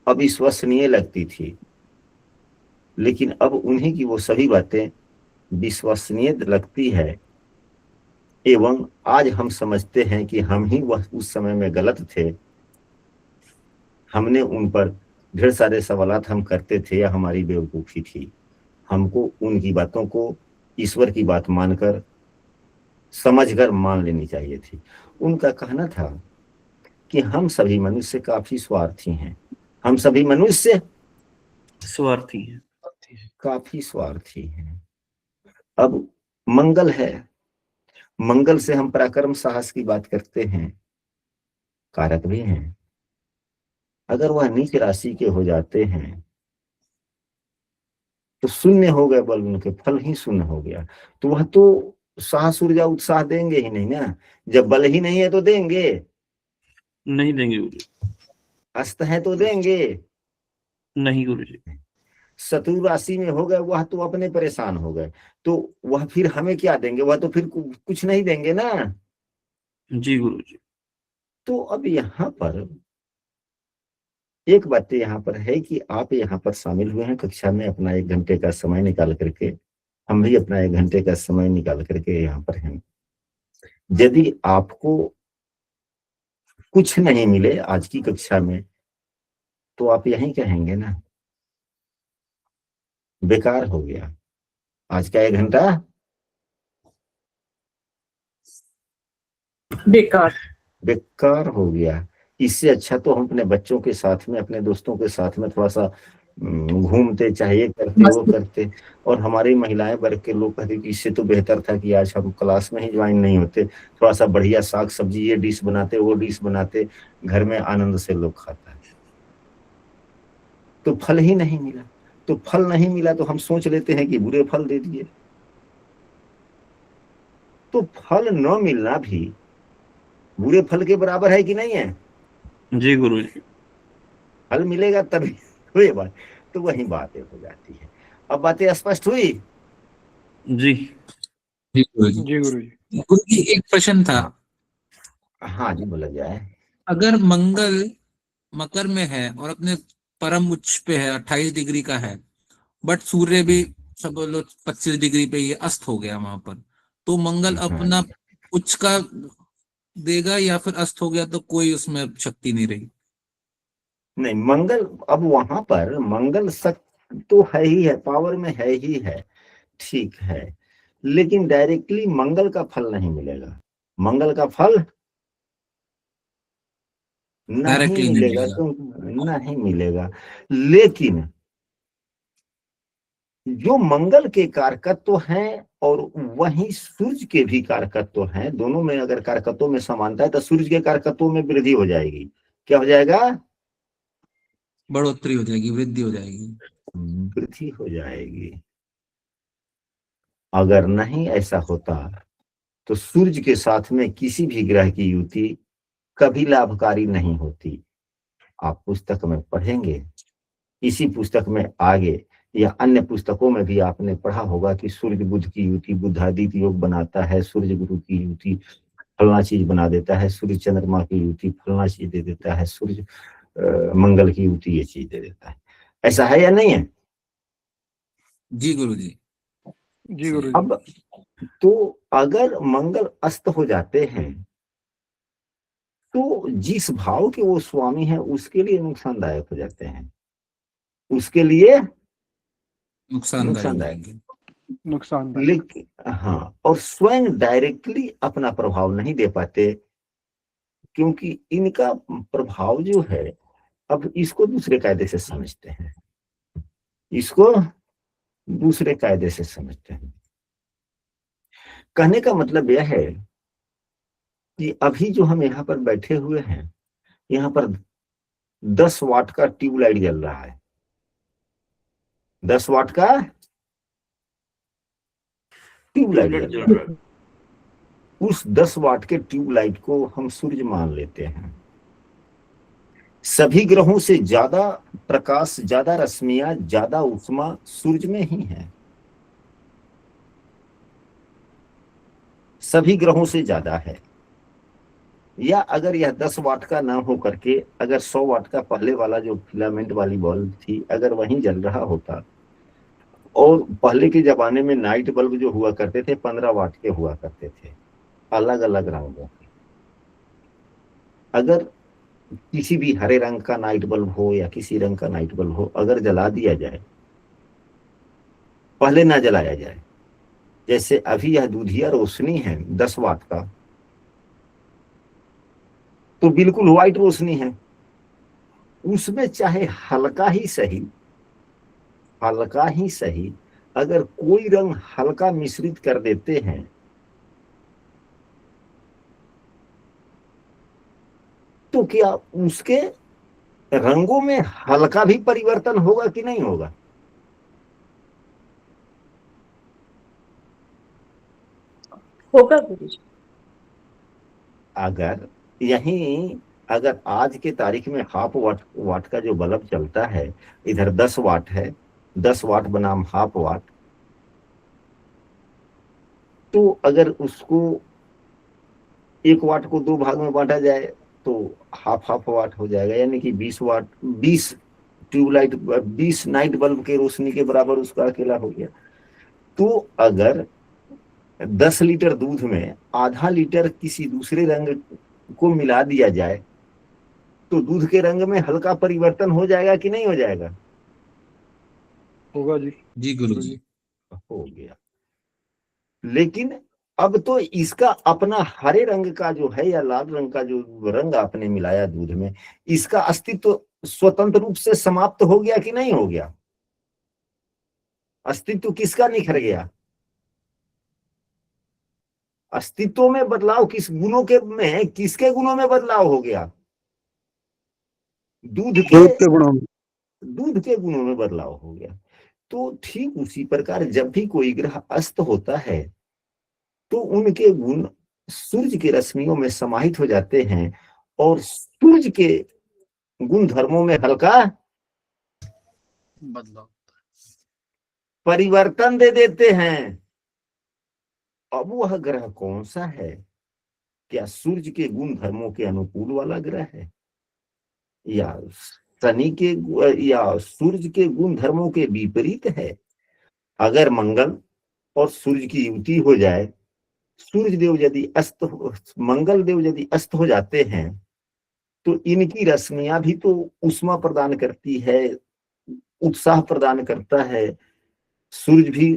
अविश्वसनीय लगती थी, लेकिन अब उन्हीं की वो सभी बातें विश्वसनीय लगती है, एवं आज हम समझते हैं कि हम ही वह उस समय में गलत थे। हमने उन पर ढेर सारे सवालात हम करते थे या हमारी बेवकूफी थी। हमको उनकी बातों को ईश्वर की बात मानकर, समझकर मान लेनी चाहिए थी। उनका कहना था कि हम सभी मनुष्य काफी स्वार्थी हैं, हम सभी मनुष्य स्वार्थी हैं, काफी स्वार्थी हैं। अब मंगल है, मंगल से हम पराक्रम साहस की बात करते हैं, कारक भी हैं। अगर वह नीच राशि के हो जाते हैं तो शून्य हो गए बल, उनके फल ही शून्य हो गया, तो वह तो साहस ऊर्जा उत्साह देंगे ही नहीं ना। जब बल ही नहीं है तो देंगे? नहीं देंगे गुरु जी, अस्त है तो देंगे? नहीं गुरु जी, शत्रु राशि में हो गए, वह तो अपने परेशान हो गए, तो वह फिर हमें क्या देंगे? वह तो फिर कुछ नहीं देंगे ना। जी गुरु जी, तो अब यहाँ पर एक बात यहाँ पर है कि आप यहाँ पर शामिल हुए हैं कक्षा में, अपना 1 घंटे का समय निकाल करके, हम भी अपना 1 घंटे का समय निकाल करके यहाँ पर हैं। यदि आपको कुछ नहीं मिले आज की कक्षा में तो आप यही कहेंगे ना, बेकार हो गया, आज का 1 घंटा बेकार। बेकार हो गया। इससे अच्छा तो हम अपने बच्चों के साथ में, अपने दोस्तों के साथ में थोड़ा सा घूमते, चाहे ये करते वो करते। और हमारी महिलाएं वर्ग के लोग कहते कि इससे तो बेहतर था कि आज हम क्लास में ही ज्वाइन नहीं होते, थोड़ा सा बढ़िया साग सब्जी, ये डिश बनाते वो डिश बनाते, घर में आनंद से लोग खाता है। तो फल ही नहीं मिला। तो फल नहीं मिला तो हम सोच लेते हैं कि बुरे फल दे दिए। तो फल न मिलना भी बुरे फल के बराबर है कि नहीं है? जी गुरुजी। फल मिलेगा तभी तो ये बात, तो वही बातें हो जाती है। अब बातें स्पष्ट हुई? जी जी गुरुजी। जी गुरुजी। गुरुजी एक प्रश्न था, हाँ जी, बोला जाए। अगर मंगल मकर में है और अपने परम उच्च पे है, 28 डिग्री का है, बट सूर्य भी सब लोग 25 डिग्री पे ये अस्त हो गया वहां पर, तो मंगल अपना उच्च का देगा या फिर अस्त हो गया तो कोई उसमें शक्ति नहीं रही? नहीं, मंगल अब वहां पर मंगल शक्ति तो है ही है, पावर में है ही है, ठीक है, लेकिन डायरेक्टली मंगल का फल नहीं मिलेगा। मंगल का फल नहीं डायरेक्टली नहीं मिलेगा, मिलेगा। तो नहीं मिलेगा। लेकिन जो मंगल के कारकत्व हैं और वही सूर्य के भी कारकत्व हैं, दोनों में अगर कारकत्वों में समानता है तो सूर्य के कारकत्वों में वृद्धि हो जाएगी। क्या हो जाएगा? बढ़ोतरी हो जाएगी, वृद्धि हो जाएगी। वृद्धि हो जाएगी। अगर नहीं ऐसा होता तो सूर्य के साथ में किसी भी ग्रह की युति कभी लाभकारी नहीं होती। आप पुस्तक में पढ़ेंगे, इसी पुस्तक में आगे या अन्य पुस्तकों में भी आपने पढ़ा होगा कि सूर्य बुध की युति बुधादित्य योग बनाता है, सूर्य गुरु की युति फलना चीज बना देता है, सूर्य चंद्रमा की युति फलना चीज दे देता है, सूर्य मंगल की युति ये चीज दे देता है। ऐसा है या नहीं है? जी गुरुजी। जी गुरुजी। अब तो अगर मंगल अस्त हो जाते हैं तो जिस भाव के वो स्वामी है उसके लिए नुकसानदायक हो जाते हैं, उसके लिए नुकसानदायक। लेकिन हाँ, और स्वयं डायरेक्टली अपना प्रभाव नहीं दे पाते, क्योंकि इनका प्रभाव जो है, अब इसको दूसरे कायदे से समझते हैं, इसको दूसरे कायदे से समझते हैं। कहने का मतलब यह है कि अभी जो हम यहाँ पर बैठे हुए हैं, यहाँ पर 10 वाट का ट्यूबलाइट जल रहा है, 10 वाट का ट्यूबलाइट जल रहा है। उस 10 वाट के ट्यूबलाइट को हम सूर्य मान लेते हैं। सभी ग्रहों से ज्यादा प्रकाश, ज्यादा रश्मियां, ज्यादा उष्मा सूर्य में ही है, सभी ग्रहों से ज्यादा है। या अगर यह 10 वाट का ना हो करके अगर 100 वाट का पहले वाला जो फिलामेंट वाली बल्ब थी, अगर वहीं जल रहा होता, और पहले के जमाने में नाइट बल्ब जो हुआ करते थे 15 वाट के हुआ करते थे, अलग अलग रंगों के, अगर किसी भी हरे रंग का नाइट बल्ब हो या किसी रंग का नाइट बल्ब हो, अगर जला दिया जाए, पहले ना जलाया जाए, जैसे अभी यह दूधिया रोशनी है 10 वाट का, तो बिल्कुल व्हाइट रोशनी है, उसमें चाहे हल्का ही सही अगर कोई रंग हल्का मिश्रित कर देते हैं तो क्या उसके रंगों में हल्का भी परिवर्तन होगा कि नहीं होगा? होगा गुरुजी। अगर आज के तारीख में हाफ वाट का जो बल्ब चलता है, इधर 10 वाट है, 10 वाट बनाम हाफ वाट, तो अगर उसको 1 वाट को 2 भाग में बांटा जाए तो हाफ वाट हो जाएगा, यानी कि 20 वाट, 20 ट्यूबलाइट, 20 नाइट बल्ब के रोशनी के बराबर उसका अकेला हो गया। तो अगर 10 लीटर दूध में आधा लीटर किसी दूसरे रंग को मिला दिया जाए तो दूध के रंग में हल्का परिवर्तन हो जाएगा कि नहीं हो जाएगा? होगा जी। जी गुरुजी। हो गया। लेकिन अब तो इसका अपना हरे रंग का जो है या लाल रंग का जो रंग आपने मिलाया दूध में, इसका अस्तित्व स्वतंत्र रूप से समाप्त हो गया कि नहीं हो गया? अस्तित्व किसका निखर गया? अस्तित्व में बदलाव किस गुणों के में है? किसके गुणों में बदलाव हो गया? दूध के गुणों में। दूध के गुणों में बदलाव हो गया। तो ठीक उसी प्रकार जब भी कोई ग्रह अस्त होता है तो उनके गुण सूर्य की रश्मियों में समाहित हो जाते हैं और सूर्य के गुण धर्मों में हल्का बदलाव परिवर्तन दे देते हैं। अब वह ग्रह कौन सा है? क्या सूर्य के गुण धर्मों के अनुकूल वाला ग्रह है, या शनि के या सूर्य के गुण धर्मों के विपरीत है? अगर मंगल और सूर्य की युति हो जाए, सूर्य देव यदि मंगल देव यदि अस्त हो जाते हैं तो इनकी रश्मियां भी तो उष्मा प्रदान करती है, उत्साह प्रदान करता है। सूर्य भी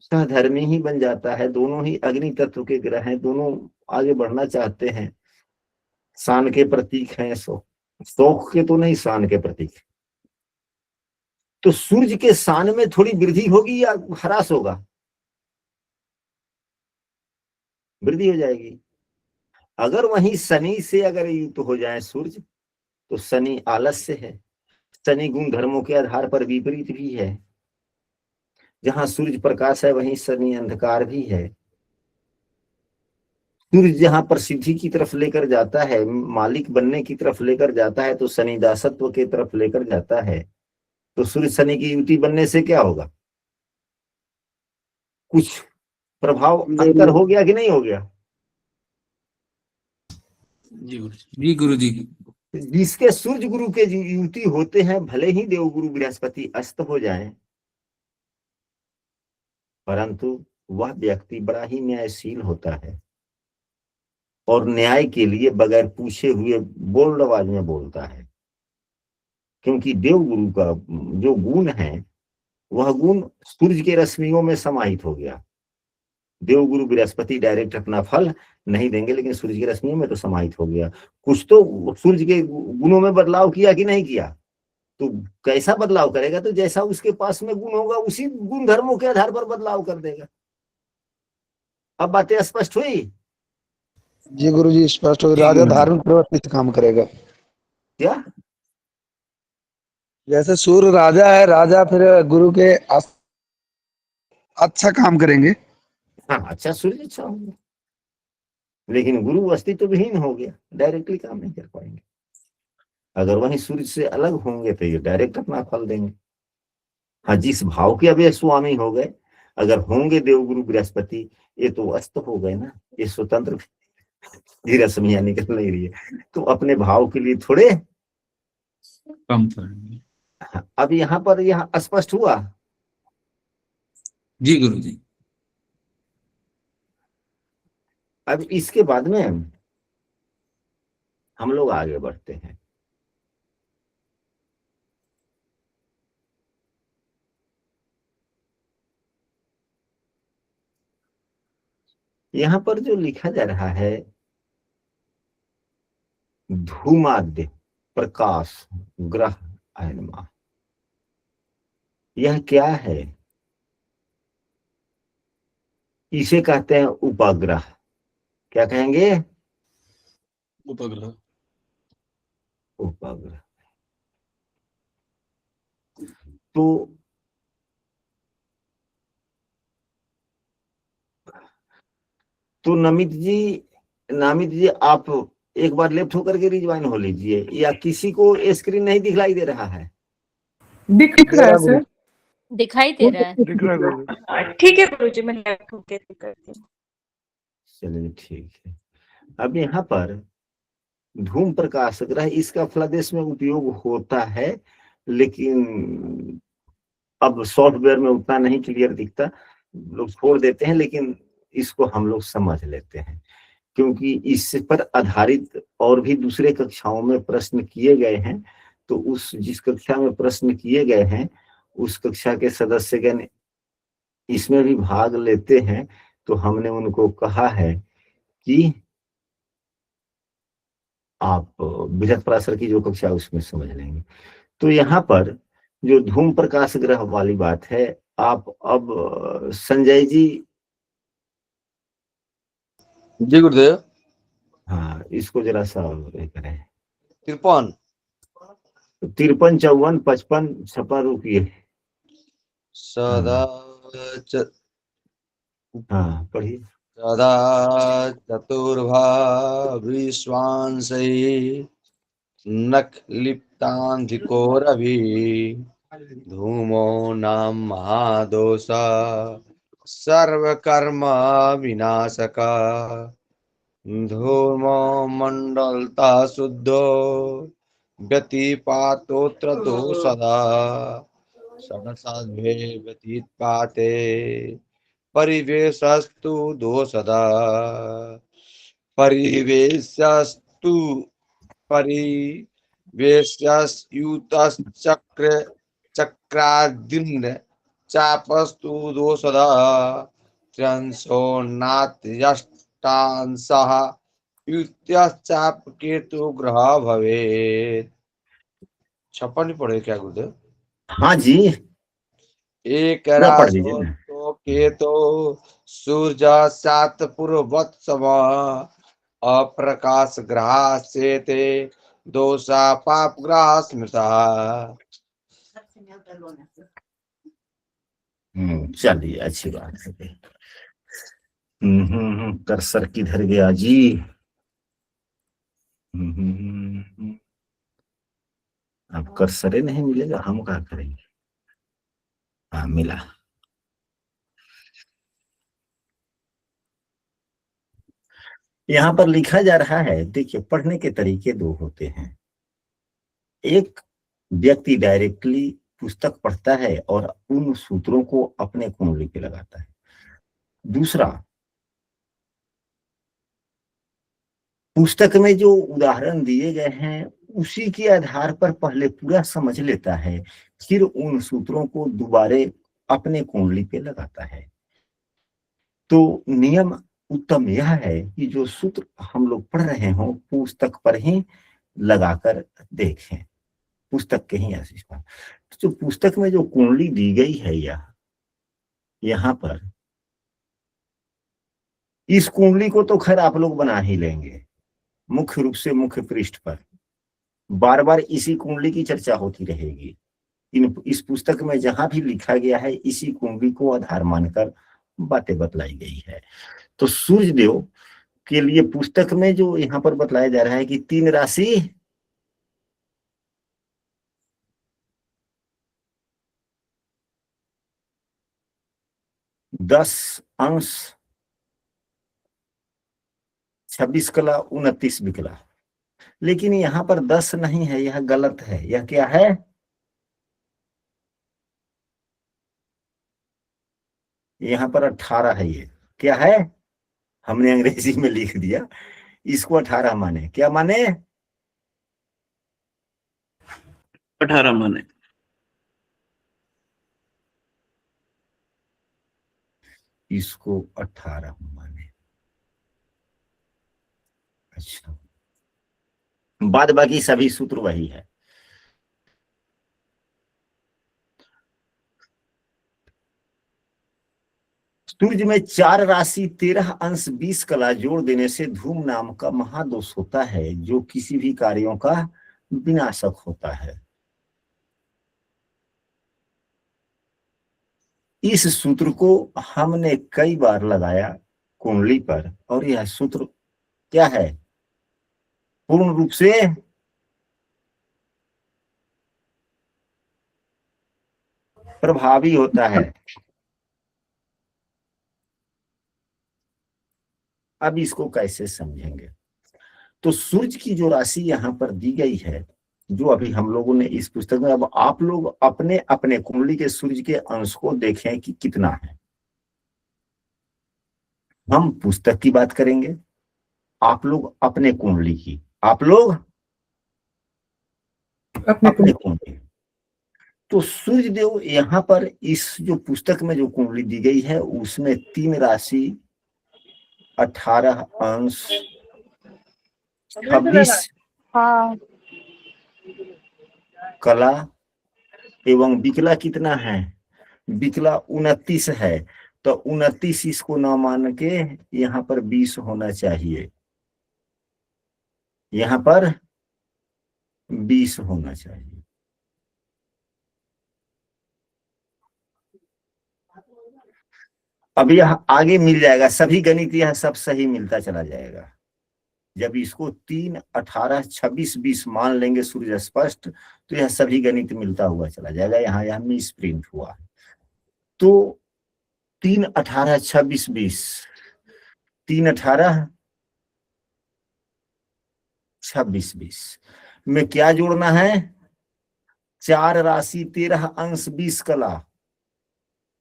सहधर्मी ही बन जाता है। दोनों ही अग्नि तत्व के ग्रह हैं, दोनों आगे बढ़ना चाहते हैं, शान के प्रतीक हैं। शौक के तो नहीं, शान के प्रतीक। तो सूर्य के शान में थोड़ी वृद्धि होगी या ह्रास होगा? वृद्धि हो जाएगी। अगर वहीं शनि से अगर युक्त हो जाए सूर्य, तो शनि आलस्य है, शनि गुण धर्मों के आधार पर विपरीत भी है। जहां सूर्य प्रकाश है वहीं शनि अंधकार भी है। सूर्य जहां प्रसिद्धि की तरफ लेकर जाता है, मालिक बनने की तरफ लेकर जाता है, तो शनि दासत्व की तरफ लेकर जाता है। तो सूर्य शनि की युति बनने से क्या होगा? कुछ प्रभाव अंतर हो गया कि नहीं हो गया? जी गुरु जी। जिसके सूर्य गुरु के युति होते हैं, भले ही देवगुरु बृहस्पति अस्त हो जाए, परंतु वह व्यक्ति बड़ा ही न्यायशील होता है और न्याय के लिए बगैर पूछे हुए बोल्ड आवाज में बोलता है। क्योंकि देवगुरु का जो गुण है वह गुण सूर्य के रश्मियों में समाहित हो गया। देवगुरु बृहस्पति डायरेक्ट अपना फल नहीं देंगे, लेकिन सूर्य की रश्मियों में तो समाहित हो गया। कुछ तो सूर्य के गुणों में बदलाव किया कि नहीं किया? तो कैसा बदलाव करेगा? तो जैसा उसके पास में गुण होगा उसी गुण धर्मों के आधार पर बदलाव कर देगा। अब बातें स्पष्ट हुई? जी गुरु जी, स्पष्ट हो। राजा धार्मिक प्रवृत्ति से काम करेगा। क्या? जैसे सूर्य राजा है, राजा फिर गुरु के अच्छा काम करेंगे। हाँ, अच्छा, सूर्य अच्छा होगा, लेकिन गुरु अस्तित्व विहीन हो गया, डायरेक्टली काम नहीं कर पाएंगे। अगर वहीं सूर्य से अलग होंगे तो ये डायरेक्ट अपना फल देंगे। हाँ, जिस भाव के अब ये स्वामी हो गए, अगर होंगे देवगुरु बृहस्पति, ये तो अस्त हो गए ना, ये स्वतंत्र ही रश्मियां निकल नहीं रही है, तो अपने भाव के लिए थोड़े कम करेंगे। अब यहाँ पर यह स्पष्ट हुआ? जी गुरु जी। अब इसके बाद में हम लोग आगे बढ़ते हैं। यहाँ पर जो लिखा जा रहा है, धूमाद्य प्रकाश ग्रह आयनमा, यह क्या है? इसे कहते हैं उपग्रह। क्या कहेंगे? उपग्रह। उपग्रह। तो नामित जी आप एक बार लेफ्ट होकर के रिज्वाइन हो लीजिए, या किसी को स्क्रीन नहीं दिखलाई दे रहा है? दिख रहा है सर। दिखाई दे रहा है। दिख रहा है गुरु। ठीक है गुरुजी, मैं लेफ्ट होके करती हूँ। चलिए ठीक है। अब यहाँ पर धूम प्रकाश ग्रह, इसका फलादेश में उपयोग होता है, लेकिन अब सॉफ्टवेयर में उतना नहीं क्लियर दिखता, लोग छोड़ देते हैं, लेकिन इसको हम लोग समझ लेते हैं, क्योंकि इस पर आधारित और भी दूसरे कक्षाओं में प्रश्न किए गए हैं। तो उस जिस कक्षा में प्रश्न किए गए हैं उस कक्षा के सदस्यगण इसमें भी भाग लेते हैं, तो हमने उनको कहा है कि आप बृहत पराशर की जो कक्षा है उसमें समझ लेंगे। तो यहाँ पर जो धूम प्रकाश ग्रह वाली बात है, आप अब संजय जी, जी गुरुदेव। हाँ इसको जरा सा ये करें। 53 53 54 55 छपा रुकिए। सदा हाँ पढ़िए। सदा चतुर्भा विश्वांसै नखलिप्तान्धिको रवि धूमो नाम महादोष सर्वकर्म विनाशका धूमो मंडलता शुद्धो व्यतिपातोत्र दोषदा षडसाध्वे व्यतिपाते परिवेशस्तु दोषदा परिवेशस्तु परिवेशयुतश्चक्र चक्रादिन्न चापस्तु दोषदा त्र्यंशो नात्यष्टांशः युत्यश्चाप केतु ग्रह भवेत्। 56 पढ़े क्या गुरुदेव? हाँ जी, एक पूरा पढ़ दीजिए ना। राशो केतो सूर्य सात पूर्वोत्सव अप्रकाश ग्रह से ते दोषा पाप ग्रह स्मृता। चलिए अच्छी बात है। कर्सर किधर गया जी? अब कर्सरे नहीं मिलेगा, हम क्या करेंगे? हाँ मिला। यहाँ पर लिखा जा रहा है, देखिए पढ़ने के तरीके दो होते हैं। एक व्यक्ति डायरेक्टली पुस्तक पढ़ता है और उन सूत्रों को अपने कुंडली पे लगाता है। दूसरा, पुस्तक में जो उदाहरण दिए गए हैं उसी के आधार पर पहले पूरा समझ लेता है, फिर उन सूत्रों को दोबारे अपने कुंडली पे लगाता है। तो नियम उत्तम यह है कि जो सूत्र हम लोग पढ़ रहे हों पुस्तक पर ही लगाकर देखें, पुस्तक के ही आशीष पर। जो पुस्तक में जो कुंडली दी गई है यहाँ पर, इस कुंडली को तो खैर आप लोग बना ही लेंगे, मुख्य रूप से मुख्य पृष्ठ पर बार बार इसी कुंडली की चर्चा होती रहेगी। इस पुस्तक में जहां भी लिखा गया है इसी कुंडली को आधार मानकर बातें बतलाई गई है। तो सूर्य देव के लिए पुस्तक में जो यहाँ पर बतलाया जा रहा है कि 3 राशि 10 अंश 26 कला 29 बिकला, लेकिन यहाँ पर 10 नहीं है, यह गलत है। यह क्या है? यहाँ पर 18 है। ये क्या है? हमने अंग्रेजी में लिख दिया, इसको 18 माने। क्या माने? 18 माने। इसको 18 माने। अच्छा, बाद बाकी सभी सूत्र वही है। सूर्य में 4 राशि 13 अंश 20 कला जोड़ देने से धूम नाम का महादोष होता है, जो किसी भी कार्यों का विनाशक होता है। इस सूत्र को हमने कई बार लगाया कुंडली पर, और यह सूत्र क्या है? पूर्ण रूप से प्रभावी होता है। अब इसको कैसे समझेंगे? तो सूर्य की जो राशि यहाँ पर दी गई है, जो अभी हम लोगों ने इस पुस्तक में, अब आप लोग अपने अपने कुंडली के सूर्य के अंश को देखें कि कितना है। हम पुस्तक की बात करेंगे, आप लोग अपने कुंडली की, आप लोग अपने कुंडली। तो सूर्य देव यहाँ पर इस जो पुस्तक में जो कुंडली दी गई है उसमें 3 राशि, 18 अंश, 26 हाँ कला एवं विकला कितना है? विकला 29 है, तो 29 इसको न मान के यहाँ पर 20 होना चाहिए, यहाँ पर 20 होना चाहिए। अब यह आगे मिल जाएगा, सभी गणित यह सब सही मिलता चला जाएगा। जब इसको 3, 18, 26, 20 मान लेंगे सूर्य स्पष्ट, तो यह सभी गणित मिलता हुआ चला जाएगा। यहाँ यह मिस प्रिंट हुआ है, तो 3, 18, 26, 20, 3, 18, 26, 20 में क्या जोड़ना है? 4 राशि, 13 अंश, 20 कला।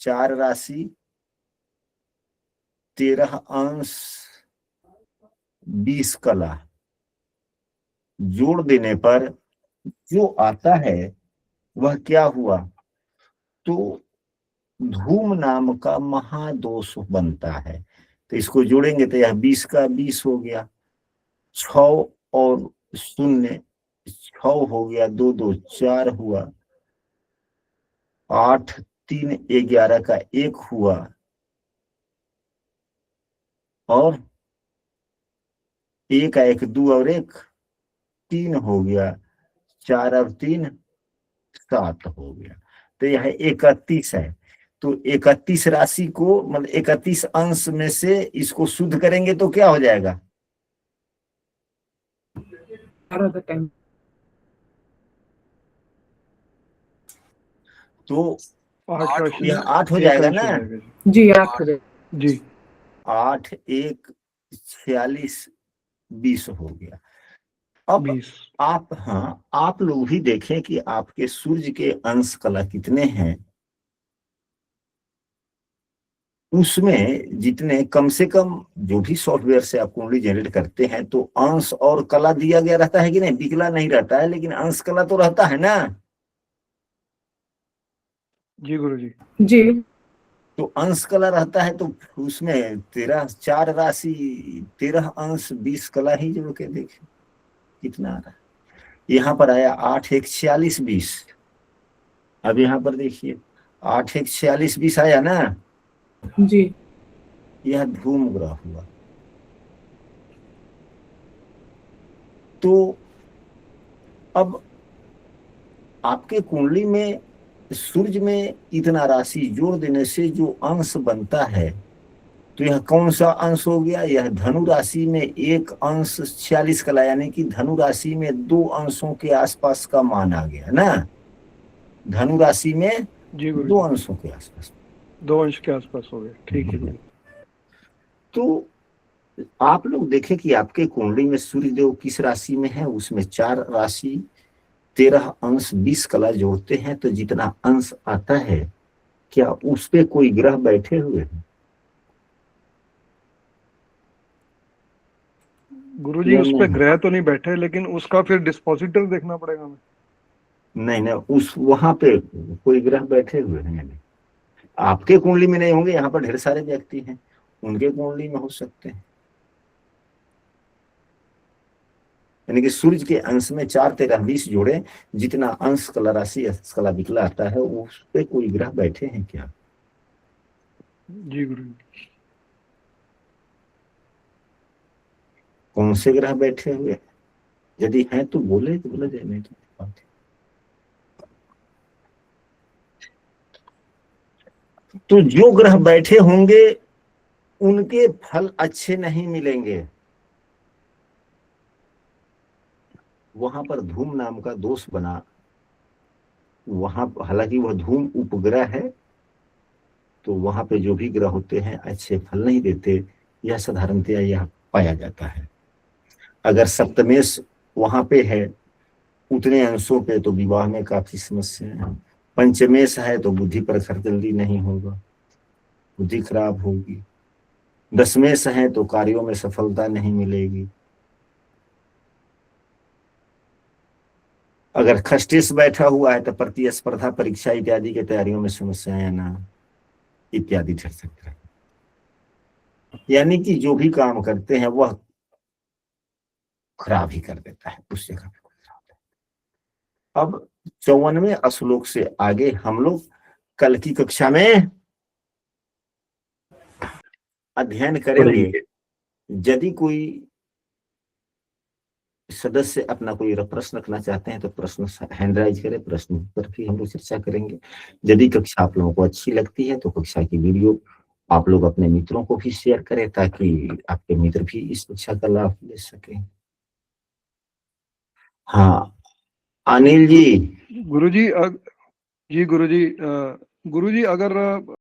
4 राशि, 13 अंश, 20 कला जोड़ देने पर जो आता है वह क्या हुआ? तो धूम नाम का महादोष बनता है। तो इसको जोड़ेंगे तो यह 20 का 20 हो गया, 6 और 0 6 हो गया, 2 2 4 हुआ, 8 3 11 का 1 हुआ, और 1 1 2 और 1 3 हो गया, 4 और 3 7 हो गया। तो यह 31 है। तो 31 राशि को मतलब 31 अंश में से इसको शुद्ध करेंगे तो क्या हो जाएगा? तो 8 राशि यह 8 हो जाएगा ना? जी 8 हो जाएगा। जी 8 1 46 20 हो गया। अब 20 आप, हाँ, आप लोग भी देखें कि आपके सूर्य के अंश कला कितने हैं। उसमें जितने कम से कम जो भी सॉफ्टवेयर से आप कुंडली जनरेट करते हैं तो अंश और कला दिया गया रहता है कि नहीं? विकला नहीं रहता है, लेकिन अंश कला तो रहता है ना। जी गुरुजी। जी तो अंश कला रहता है, तो उसमें 4 राशि, 13 अंश, 20 कला ही जोड़ के देखें कितना आ रहा है। यहाँ पर आया 8 1 46 20। अब यहाँ पर देखिए 8 1 46 20 आया ना? जी यह धूम ग्रह हुआ। तो अब आपके कुंडली में सूर्य में इतना राशि जोड़ देने से जो अंश बनता है, तो यह कौन सा अंश हो गया? यह धनु राशि में 1 अंश 46 कला, यानी कि धनु राशि में 2 अंशों के आसपास का मान आ गया ना। धनु राशि में जी 2 गुरुजी, अंशों के आसपास, 2 अंश के आसपास हो गए। ठीक है गुरुजी। तो आप लोग देखें कि आपके कुंडली में सूर्य देव किस राशि में है। उसमें 4 राशि, 13 अंश, 20 कला जोड़ते हैं तो जितना अंश आता है, क्या उस पे कोई ग्रह बैठे हुए हैं? गुरुजी उस पे ग्रह तो नहीं बैठे, लेकिन उसका फिर डिस्पोजिटर देखना पड़ेगा हमें। नहीं, उस वहां पे कोई ग्रह बैठे हुए हैं नहीं। आपके कुंडली में नहीं होंगे, यहाँ पर ढेर सारे व्यक्ति हैं, उनके कुंडली में हो सकते हैं। यानी कि सूर्य के अंश में 4 13 20 जोड़े, जितना अंश कला राशि कला विकला आता है उस पे कोई ग्रह बैठे हैं क्या? जी गुरुजी। कौन से ग्रह बैठे हुए हैं? यदि हैं तो बोले, तो बोला जाए, नहीं तो बात है। तो जो ग्रह बैठे होंगे उनके फल अच्छे नहीं मिलेंगे। वहां पर धूम नाम का दोष बना, वहां हालांकि वह धूम उपग्रह है, तो वहां पे जो भी ग्रह होते हैं अच्छे फल नहीं देते, यह साधारणतया यह पाया जाता है। अगर सप्तमेश वहां पे है उतने अंशों पे तो विवाह में काफी समस्या है। पंचमेश है तो बुद्धि प्रखर जल्दी नहीं होगा, बुद्धि खराब होगी। दशमेश है तो कार्यों में सफलता नहीं मिलेगी। अगर खस्टिस बैठा हुआ है तो प्रतिस्पर्धा परीक्षा इत्यादि की तैयारियों में समस्याएं आना इत्यादि झड़ सकता है। यानी कि जो भी काम करते हैं वह खराब ही कर देता है, उससे खराब होता है। अब 54वें श्लोक से आगे हम लोग कल की कक्षा में अध्ययन करेंगे। यदि कोई सदस्य अपना कोई प्रश्न रखना चाहते हैं तो प्रश्न हैंड राइज करें, प्रश्न पर भी हम लोग चर्चा करेंगे। यदि कक्षा आप लोगों को अच्छी लगती है तो कक्षा की वीडियो आप लोग अपने मित्रों को भी शेयर करें ताकि आपके मित्र भी इस कक्षा का लाभ ले सके। हाँ अनिल जी। गुरुजी गुरुजी अगर